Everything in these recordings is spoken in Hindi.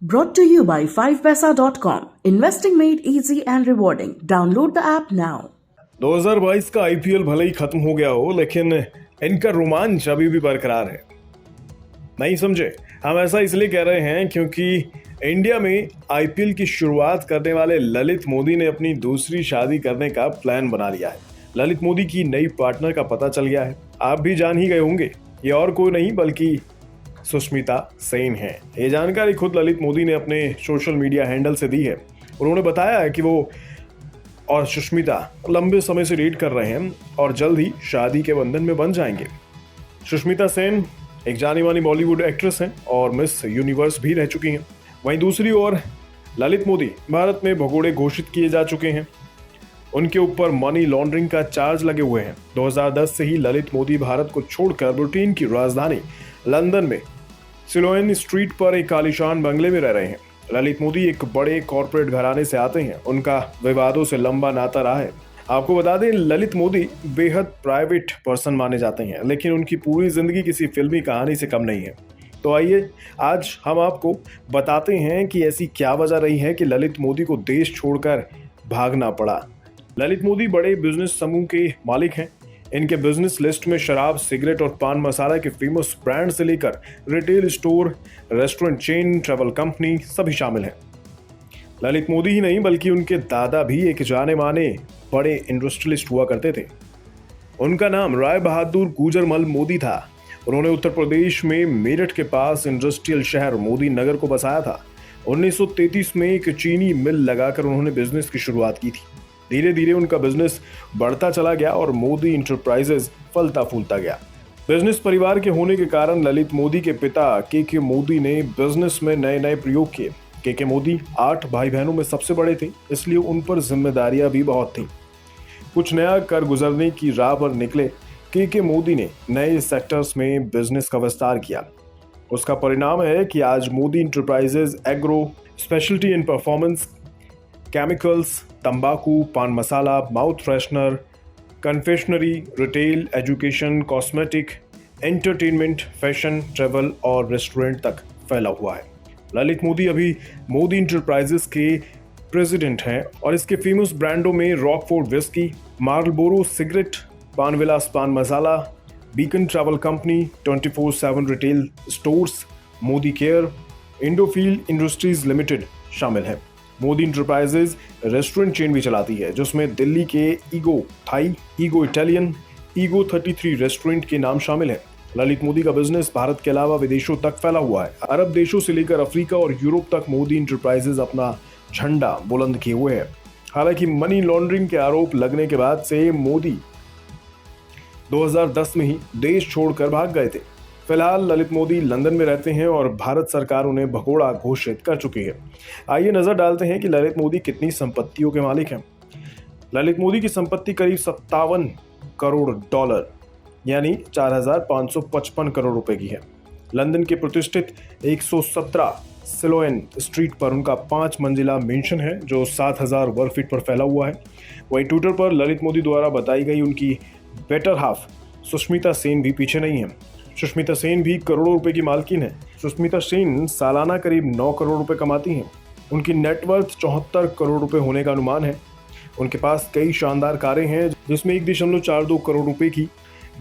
Brought to you by 5paisa.com. Investing made easy and rewarding. Download the app now. 2022 का आईपीएल भले ही खत्म हो गया हो, लेकिन इनका रोमांच अभी भी बरकरार है। नहीं समझे? हम ऐसा इसलिए कह रहे हैं क्योंकि इंडिया में आईपीएल की शुरुआत करने वाले ललित मोदी ने अपनी दूसरी शादी करने का प्लान बना लिया है। ललित मोदी की नई पार्टनर का पता चल गया है। आप भी जान ही गए होंगे, ये और कोई नहीं बल्कि सुष्मिता सेन है। ये जानकारी खुद ललित मोदी ने अपने सोशल मीडिया हैंडल से दी है। उन्होंने बताया है कि वो और सुष्मिता लंबे समय से डेट कर रहे हैं और जल्द ही शादी के बंधन में बंध जाएंगे। सुष्मिता सेन एक जानी मानी बॉलीवुड एक्ट्रेस हैं और मिस यूनिवर्स भी रह चुकी हैं। वहीं दूसरी ओर ललित मोदी भारत में भगोड़े घोषित किए जा चुके हैं। उनके ऊपर मनी लॉन्ड्रिंग का चार्ज लगे हुए हैं। 2010 से ही ललित मोदी भारत को छोड़कर ब्रिटेन की राजधानी लंदन में सिलोएन स्ट्रीट पर एक आलीशान बंगले में रह रहे हैं। ललित मोदी एक बड़े कॉर्पोरेट घराने से आते हैं। उनका विवादों से लंबा नाता रहा है। आपको बता दें, ललित मोदी बेहद प्राइवेट पर्सन माने जाते हैं, लेकिन उनकी पूरी जिंदगी किसी फिल्मी कहानी से कम नहीं है। तो आइए आज हम आपको बताते हैं कि ऐसी क्या वजह रही है कि ललित मोदी को देश छोड़कर भागना पड़ा। ललित मोदी बड़े बिजनेस समूह के मालिक हैं। इनके बिजनेस लिस्ट में शराब, सिगरेट और पान मसाला के फेमस ब्रांड से लेकर retail store, restaurant chain, travel company सभी शामिल हैं। ललित मोदी ही नहीं बल्कि उनके दादा भी एक जाने माने बड़े इंडस्ट्रियलिस्ट हुआ करते थे। उनका नाम राय बहादुर गुजरमल मोदी था। उन्होंने उत्तर प्रदेश में मेरठ के पास इंडस्ट्रियल शहर मोदी नगर को बसाया था। 1933 में एक चीनी मिल लगाकर उन्होंने बिजनेस की शुरुआत की थी। धीरे धीरे उनका बिजनेस बढ़ता चला गया और मोदी इंटरप्राइजेज फलता फूलता गया। बिजनेस परिवार के होने के कारण ललित मोदी के पिता के मोदी ने बिजनेस में नए नए प्रयोग किए। के मोदी 8 भाई बहनों में सबसे बड़े थे, इसलिए उन पर जिम्मेदारियां भी बहुत थीं। कुछ नया कर गुजरने की राह पर निकले के मोदी ने नए सेक्टर्स में बिजनेस का विस्तार किया। उसका परिणाम है कि आज Modi enterprises agro, speciality in performance, chemicals, तंबाकू, pan masala, mouth freshener, confectionery, retail, education, cosmetic, entertainment, fashion, travel और रेस्टोरेंट तक फैला हुआ है। ललित मोदी अभी मोदी इंटरप्राइजेस के प्रेसिडेंट हैं और इसके फेमस ब्रांडों में Rockford whisky, Marlboro cigarette, Panvilas pan masala, Beacon travel company, 24/7 retail stores, Modi care, Indofil industries limited शामिल है। मोदी इंटरप्राइजेज रेस्टोरेंट चेन भी चलाती है, जिसमें दिल्ली के Ego Thai, Ego Italian, Ego 33 restaurant के नाम शामिल हैं। ललित मोदी का बिजनेस भारत के अलावा विदेशों तक फैला हुआ है। अरब देशों से लेकर अफ्रीका और यूरोप तक मोदी इंटरप्राइजेज अपना झंडा बुलंद किए हुए है। हालांकि मनी लॉन्ड्रिंग के आरोप लगने के बाद से मोदी 2010 में ही देश छोड़कर भाग गए थे। फिलहाल ललित मोदी लंदन में रहते हैं और भारत सरकार उन्हें भगोड़ा घोषित कर चुकी है। आइए नजर डालते हैं कि ललित मोदी कितनी संपत्तियों के मालिक हैं। ललित मोदी की संपत्ति करीब 57 करोड़ डॉलर यानी 4,555 करोड़ रुपए की है। लंदन के प्रतिष्ठित 117 सिलोएन स्ट्रीट पर उनका 5 मंजिला मेंशन है, जो 7,000 वर्ग फीट पर फैला हुआ है। वहीं ट्विटर पर ललित मोदी द्वारा बताई गई उनकी बेटर हाफ सुष्मिता सेन भी पीछे नहीं है। सुष्मिता सेन भी करोड़ों रुपए की मालकिन है। सुष्मिता सेन सालाना करीब 9 करोड़ रुपए कमाती हैं। उनकी नेटवर्थ 74 करोड़ रुपए होने का अनुमान है। उनके पास कई शानदार कारें हैं, जिसमें 1.42 करोड़ रुपए की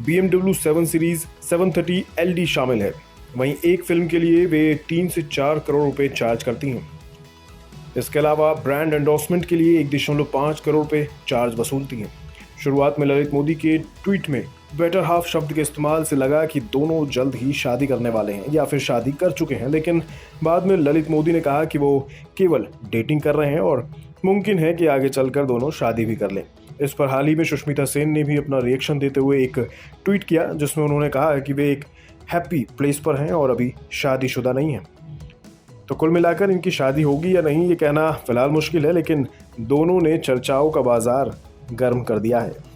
BMW 7 सीरीज 730 LD शामिल है। वहीं एक फिल्म के लिए वे 3 से 4 करोड़ रुपए चार्ज करती हैं। इसके अलावा ब्रांड एंडोर्समेंट के लिए 1.5 करोड़ रुपए चार्ज वसूलती हैं। शुरुआत में ललित मोदी के ट्वीट में बेटर हाफ शब्द के इस्तेमाल से लगा कि दोनों जल्द ही शादी करने वाले हैं या फिर शादी कर चुके हैं, लेकिन बाद में ललित मोदी ने कहा कि वो केवल डेटिंग कर रहे हैं और मुमकिन है कि आगे चलकर दोनों शादी भी कर लें। इस पर हाल ही में सुष्मिता सेन ने भी अपना रिएक्शन देते हुए एक ट्वीट किया, जिसमें उन्होंने कहा कि वे एक हैप्पी प्लेस पर हैं और अभी शादीशुदा नहीं हैं। तो कुल मिलाकर इनकी शादी होगी या नहीं ये कहना फिलहाल मुश्किल है, लेकिन दोनों ने चर्चाओं का बाजार गर्म कर दिया है।